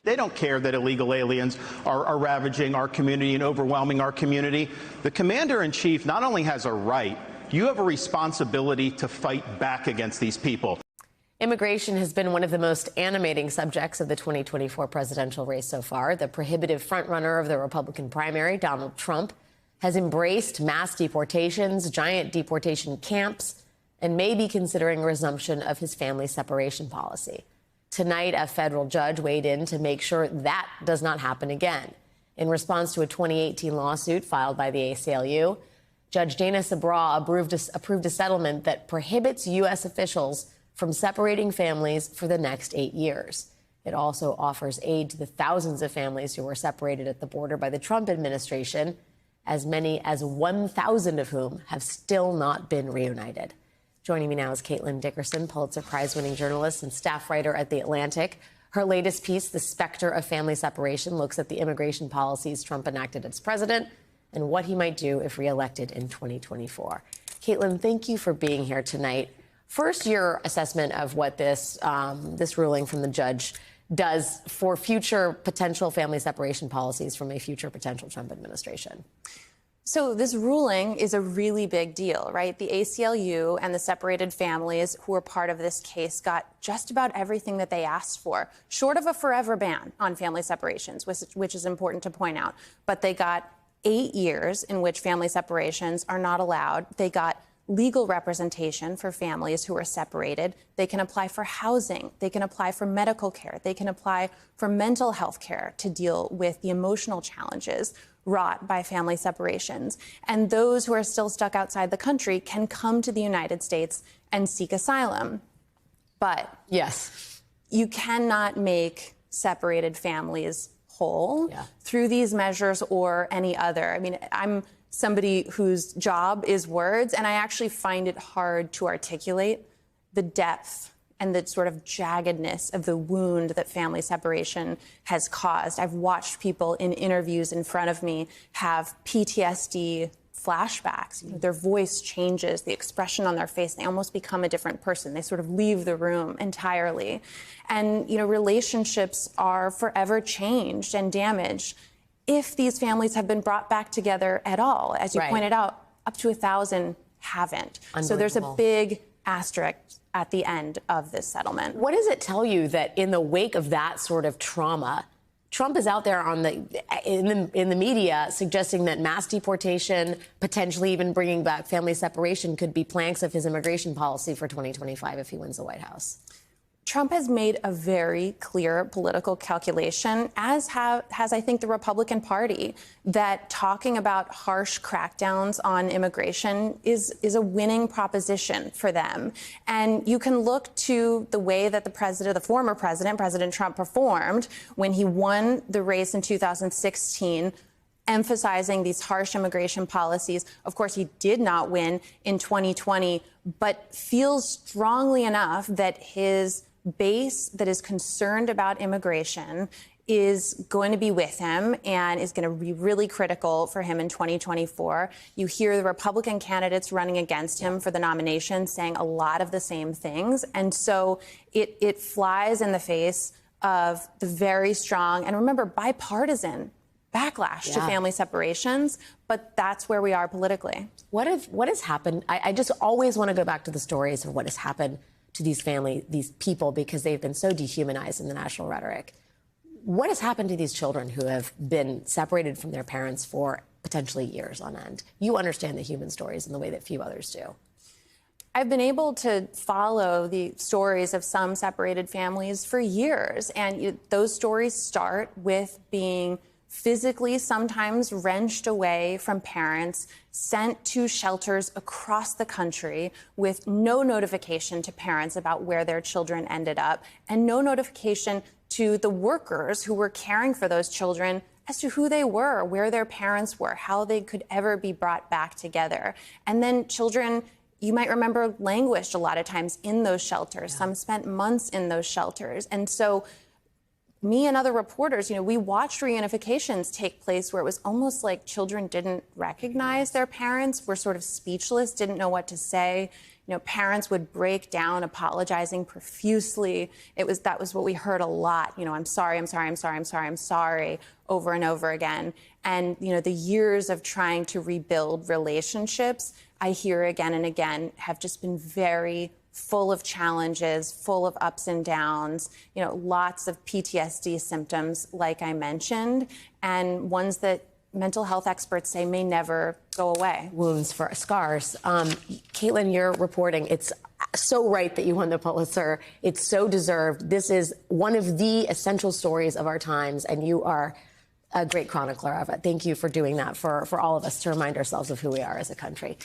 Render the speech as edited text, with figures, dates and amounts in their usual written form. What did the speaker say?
They don't care that illegal aliens are ravaging our community and overwhelming our community. The commander-in-chief not only has a right, you have a responsibility to fight back against these people. Immigration has been one of the most animating subjects of the 2024 presidential race so far. The prohibitive frontrunner of the Republican primary, Donald Trump, has embraced mass deportations, giant deportation camps, and may be considering a resumption of his family separation policy. Tonight, a federal judge weighed in to make sure that does not happen again. In response to a 2018 lawsuit filed by the ACLU, Judge Dana Sabraw approved a settlement that prohibits U.S. officials from separating families for the next 8 years. It also offers aid to the thousands of families who were separated at the border by the Trump administration, as many as 1,000 of whom have still not been reunited. Joining me now is Caitlin Dickerson, Pulitzer Prize-winning journalist and staff writer at The Atlantic. Her latest piece, The Specter of Family Separation, looks at the immigration policies Trump enacted as president and what he might do if reelected in 2024. Caitlin, thank you for being here tonight. First, your assessment of what this ruling from the judge does for future potential family separation policies from a future potential Trump administration. So this ruling is a really big deal, right? The ACLU and the separated families who were part of this case got just about everything that they asked for, short of a forever ban on family separations, which is important to point out. But they got 8 years in which family separations are not allowed. They got legal representation for families who are separated. They can apply for housing. They can apply for medical care. They can apply for mental health care to deal with the emotional challenges wrought by family separations. And those who are still stuck outside the country can come to the United States and seek asylum. But yes, you cannot make separated families whole through these measures or any other. I mean, I'm somebody whose job is words, and I actually find it hard to articulate the depth and the sort of jaggedness of the wound that family separation has caused. I've watched people in interviews in front of me have PTSD flashbacks. You know, their voice changes, the expression on their face, they almost become a different person. They sort of leave the room entirely. And, you know, relationships are forever changed and damaged if these families have been brought back together at all. As you pointed out, up to 1,000 haven't. So there's a big asterisk at the end of this settlement. What does it tell you that in the wake of that sort of trauma, Trump is out there in the media suggesting that mass deportation, potentially even bringing back family separation, could be planks of his immigration policy for 2025 if he wins the White House? Trump has made a very clear political calculation, as has, I think, the Republican Party, that talking about harsh crackdowns on immigration is a winning proposition for them. And you can look to the way that the former president, President Trump, performed when he won the race in 2016, emphasizing these harsh immigration policies. Of course, he did not win in 2020, but feels strongly enough that his base that is concerned about immigration is going to be with him and is going to be really critical for him in 2024. You hear the Republican candidates running against him for the nomination saying a lot of the same things. And so it flies in the face of the very strong, and remember, bipartisan backlash to family separations. But that's where we are politically. What has happened? I just always want to go back to the stories of what has happened to these people, because they've been so dehumanized in the national rhetoric. What has happened to these children who have been separated from their parents for potentially years on end? You understand the human stories in the way that few others do. I've been able to follow the stories of some separated families for years, and those stories start with being physically sometimes wrenched away from parents, sent to shelters across the country with no notification to parents about where their children ended up, and no notification to the workers who were caring for those children as to who they were, where their parents were, how they could ever be brought back together. And then children, you might remember, languished a lot of times in those shelters. Some spent months in those shelters. And so me and other reporters, we watched reunifications take place where it was almost like children didn't recognize their parents, were sort of speechless, didn't know what to say. Parents would break down, apologizing profusely. That was what we heard a lot. I'm sorry, I'm sorry, I'm sorry, I'm sorry, I'm sorry, over and over again. And, the years of trying to rebuild relationships, I hear again and again, have just been very full of challenges, full of ups and downs, lots of PTSD symptoms, like I mentioned, and ones that mental health experts say may never go away. Wounds for scars. Caitlin, you're reporting. It's so right that you won the Pulitzer. It's so deserved. This is one of the essential stories of our times, and you are a great chronicler of it. Thank you for doing that for all of us to remind ourselves of who we are as a country.